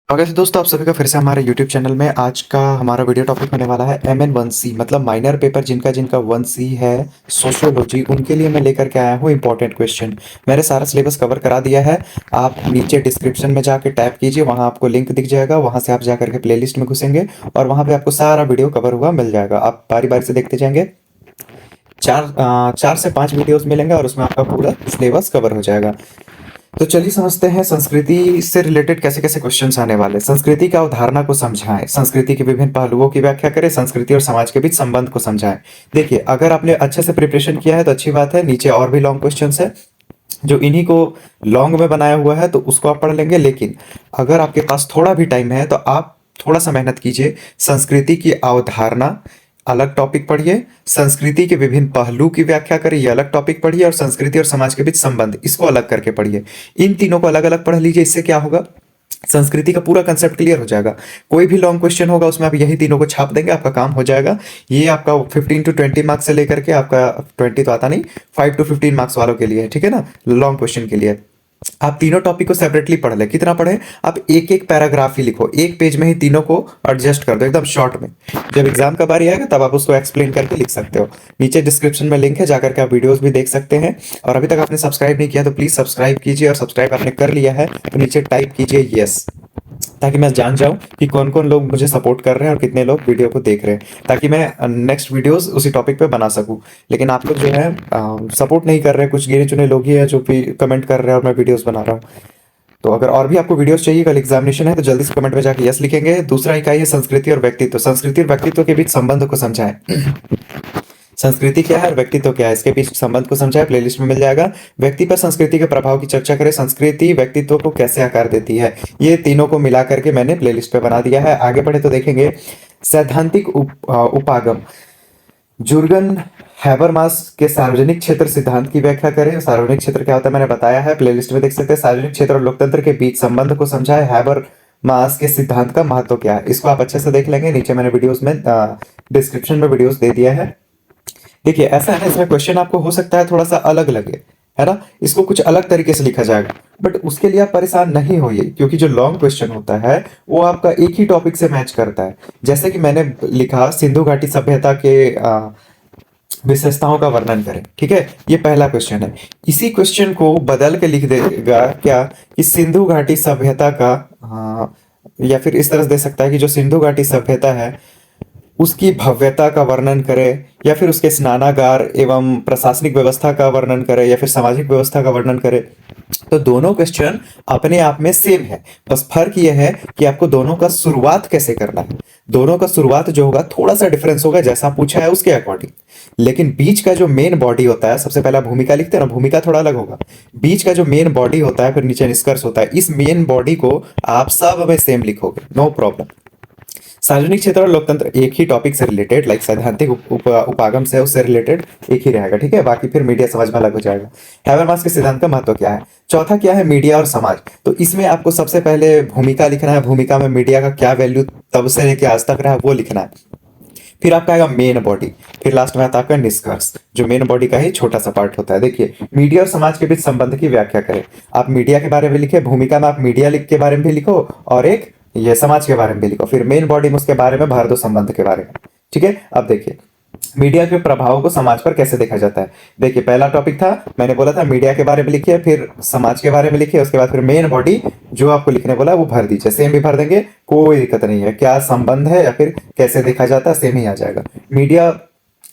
Okay तो दोस्तों आप सभी का फिर से हमारे यूट्यूब चैनल में आज का हमारा वीडियो टॉपिक होने वाला है MN1C मतलब माइनर पेपर जिनका जिनका 1C है सोशियोलॉजी उनके लिए मैं लेकर के आया हूँ इंपॉर्टेंट क्वेश्चन। मैंने सारा सिलेबस कवर करा दिया है। आप नीचे डिस्क्रिप्शन में जाके टैप कीजिए, वहाँ आपको लिंक दिख जाएगा, वहाँ से आप जा करके प्लेलिस्ट में घुसेंगे और वहाँ पे आपको सारा वीडियो कवर हुआ मिल जाएगा। आप बारी बारी से देखते जाएंगे। 4 से 5 वीडियोस मिलेंगे और उसमें आपका पूरा सिलेबस कवर हो जाएगा। तो चलिए समझते हैं संस्कृति से रिलेटेड कैसे कैसे क्वेश्चंस आने वाले हैं। संस्कृति की अवधारणा को समझाएं, संस्कृति के विभिन्न पहलुओं की व्याख्या करें, संस्कृति और समाज के बीच संबंध को समझाएं। देखिए अगर आपने अच्छे से प्रिपरेशन किया है तो अच्छी बात है, नीचे और भी लॉन्ग क्वेश्चंस है जो इन्हीं को लॉन्ग में बनाया हुआ है तो उसको आप पढ़ लेंगे। लेकिन अगर आपके पास थोड़ा भी टाइम है तो आप थोड़ा सा मेहनत कीजिए। संस्कृति की अवधारणा अलग टॉपिक पढ़िए, संस्कृति के विभिन्न पहलू की व्याख्या करिए ये अलग टॉपिक पढ़िए, और संस्कृति और समाज के बीच संबंध इसको अलग करके पढ़िए। इन तीनों को अलग अलग पढ़ लीजिए। इससे क्या होगा, संस्कृति का पूरा कंसेप्ट क्लियर हो जाएगा। कोई भी लॉन्ग क्वेश्चन होगा उसमें आप यही तीनों को छाप देंगे, आपका काम हो जाएगा। ये आपका 15 to 20 मार्क्स से लेकर के आपका 20 तो आता नहीं, 5 to 15 मार्क्स वालों के लिए है, ठीक है ना, लॉन्ग क्वेश्चन के लिए। आप तीनों टॉपिक को सेपरेटली पढ़ ले। कितना पढ़े, आप एक एक पैराग्राफ ही लिखो, एक पेज में ही तीनों को एडजस्ट कर दो एकदम शॉर्ट में। जब एग्जाम का बारी आएगा तब आप उसको एक्सप्लेन करके लिख सकते हो। नीचे डिस्क्रिप्शन में लिंक है, जाकर के आप वीडियोस भी देख सकते हैं। और अभी तक आपने सब्सक्राइब नहीं किया तो प्लीज सब्सक्राइब कीजिए, और सब्सक्राइब आपने कर लिया है तो नीचे टाइप कीजिए यस, ताकि मैं जान जाऊं कि कौन कौन लोग मुझे सपोर्ट कर रहे हैं और कितने लोग वीडियो को देख रहे हैं, ताकि मैं नेक्स्ट वीडियोस उसी टॉपिक पे बना सकूं। लेकिन आप लोग जो है सपोर्ट नहीं कर रहे हैं, कुछ गिने चुने लोग ही हैं जो भी कमेंट कर रहे हैं और मैं वीडियोस बना रहा हूँ। तो अगर और भी आपको वीडियोस चाहिए, कल एग्जामिनेशन है तो जल्दी से कमेंट में जाके यस लिखेंगे। दूसरा इकाई है संस्कृति और व्यक्तित्व। संस्कृति और व्यक्तित्व के बीच संबंध को समझाएं। संस्कृति क्या है और व्यक्तित्व क्या है, इसके बीच संबंध को समझाएं, प्लेलिस्ट में मिल जाएगा। व्यक्ति पर संस्कृति के प्रभाव की चर्चा करें, संस्कृति व्यक्तित्व को कैसे आकार देती है, ये तीनों को मिला करके मैंने प्लेलिस्ट पे बना दिया है। आगे बढ़े तो देखेंगे सैद्धांतिक उपागम। जुर्गन हैबरमास के सार्वजनिक क्षेत्र सिद्धांत की व्याख्या करें। सार्वजनिक क्षेत्र क्या होता है मैंने बताया है, प्लेलिस्ट में देख सकते हैं। सार्वजनिक क्षेत्र और लोकतंत्र के बीच संबंध को समझाए, हैबरमास के सिद्धांत का महत्व क्या है, इसको आप अच्छे से देख लेंगे। नीचे मैंने वीडियोस में डिस्क्रिप्शन में वीडियोस दे दिया है। देखिए ऐसा है, इसमें क्वेश्चन आपको हो सकता है थोड़ा सा अलग लगे, है ना, इसको कुछ अलग तरीके से लिखा जाएगा, बट उसके लिए आप परेशान नहीं होइए, क्योंकि जो लॉन्ग क्वेश्चन होता है वो आपका एक ही टॉपिक से मैच करता है। जैसे कि मैंने लिखा सिंधु घाटी सभ्यता के विशेषताओं का वर्णन करें, ठीक है, ये पहला क्वेश्चन है। इसी क्वेश्चन को बदल के लिख देगा क्या कि सिंधु घाटी सभ्यता का या फिर इस तरह से दे सकता है कि जो सिंधु घाटी सभ्यता है उसकी भव्यता का वर्णन करे, या फिर उसके स्नानागार एवं प्रशासनिक व्यवस्था का वर्णन करे, या फिर सामाजिक व्यवस्था का वर्णन करे। तो दोनों क्वेश्चन अपने आप में सेम है, बस फर्क यह है कि आपको दोनों का शुरुआत कैसे करना है। दोनों का शुरुआत जो होगा थोड़ा सा डिफरेंस होगा जैसा पूछा है उसके अकॉर्डिंग, लेकिन बीच का जो मेन बॉडी होता है, सबसे पहला भूमिका लिखते हैं ना, भूमिका थोड़ा अलग होगा। बीच का जो मेन बॉडी होता है फिर नीचे निष्कर्ष होता है, इस मेन बॉडी को आप सब में सेम लिखोगे, नो प्रॉब्लम। सार्वजनिक क्षेत्र और लोकतंत्र एक ही टॉपिक से रिलेटेड, लाइक सैद्धांतिक उपागम से उससे रिलेटेड एक ही रहेगा, ठीक है, बाकी फिर मीडिया समझ में अलग हो जाएगा। हैबरमास के सिद्धांत का महत्व क्या है। चौथा क्या है, मीडिया और समाज। तो इसमें आपको सबसे पहले भूमिका लिखना है, भूमिका में मीडिया का क्या वैल्यू तब से लेके आज तक रहा है वो लिखना है। फिर आपका आएगा मेन बॉडी, फिर लास्ट में आता है आपका निष्कर्ष, जो मेन बॉडी का ही छोटा सा पार्ट होता है। देखिए मीडिया और समाज के बीच संबंध की व्याख्या करें। आप मीडिया के बारे में लिखे, भूमिका में आप मीडिया लिख के बारे में भी लिखो, और एक ये समाज के बारे में भी लिखो, फिर मेन बॉडी में उसके बारे में भर दो संबंध के बारे में, ठीक है। अब देखिए मीडिया के प्रभाव को समाज पर कैसे देखा जाता है। देखिए पहला टॉपिक था, मैंने बोला था मीडिया के बारे में लिखिए, फिर समाज के बारे में लिखिए, उसके बाद फिर मेन बॉडी जो आपको लिखने बोला वो भर दीजिए, सेम भी भर देंगे, कोई दिक्कत नहीं है। क्या संबंध है या फिर कैसे देखा जाता है सेम ही आ जाएगा। मीडिया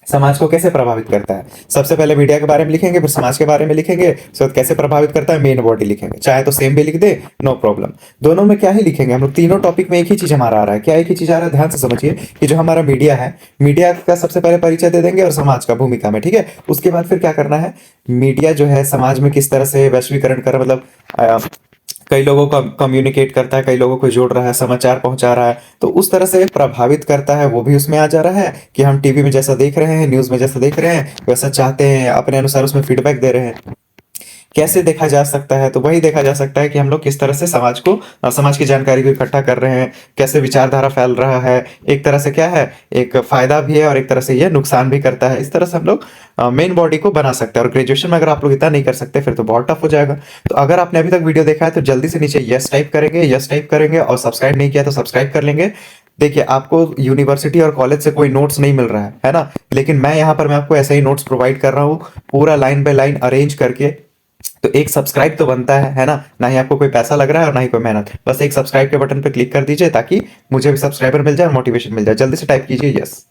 समाज को कैसे प्रभावित करता है, सबसे पहले मीडिया के बारे में लिखेंगे, फिर समाज के बारे में लिखेंगे, उसके बाद कैसे प्रभावित करता है मेन बॉडी लिखेंगे। चाहे तो सेम भी लिख दे, नो प्रॉब्लम। दोनों में क्या ही लिखेंगे हम लोग, तीनों टॉपिक में एक ही चीज हमारा आ रहा है। क्या एक ही चीज आ रहा है, ध्यान से समझिए कि जो हमारा मीडिया है, मीडिया का सबसे पहले परिचय दे देंगे और समाज का भूमिका में, ठीक है। उसके बाद फिर क्या करना है, मीडिया जो है समाज में किस तरह से वैश्वीकरण कर, मतलब कई लोगों का कम्युनिकेट करता है, कई लोगों को जोड़ रहा है, समाचार पहुंचा रहा है, तो उस तरह से प्रभावित करता है, वो भी उसमें आ जा रहा है कि हम टीवी में जैसा देख रहे हैं, न्यूज में जैसा देख रहे हैं वैसा चाहते हैं, अपने अनुसार उसमें फीडबैक दे रहे हैं। कैसे देखा जा सकता है? तो वही देखा जा सकता है कि हम लोग किस तरह से समाज की जानकारी को इकट्ठा कर रहे हैं, कैसे विचारधारा फैल रहा है। एक तरह से क्या है, एक फ़ायदा भी है और एक तरह से ये नुकसान भी करता है। इस तरह से हम लोग मेन बॉडी को बना सकते हैं और ग्रेजुएशन में अगर आप लोग इतना नहीं कर सकते फिर तो बहुत टफ हो जाएगा। तो अगर आपने अभी तक वीडियो देखा है तो जल्दी से नीचे यस टाइप करेंगे और सब्सक्राइब नहीं किया तो सब्सक्राइब कर लेंगे। देखिए, आपको यूनिवर्सिटी और कॉलेज से कोई नोट्स नहीं मिल रहा है ना? लेकिन मैं यहाँ पर मैं आपको ऐसे ही नोट्स प्रोवाइड कर रहा हूँ, पूरा लाइन बाय लाइन अरेंज करके। तो एक सब्सक्राइब तो बनता है ना? ना ही आपको कोई पैसा लग रहा है और ना ही कोई मेहनत। बस एक सब्सक्राइब के बटन पे क्लिक कर दीजिए ताकि मुझे भी सब्सक्राइबर मिल जाए और मोटिवेशन मिल जाए। जल्दी से टाइप कीजिए यस।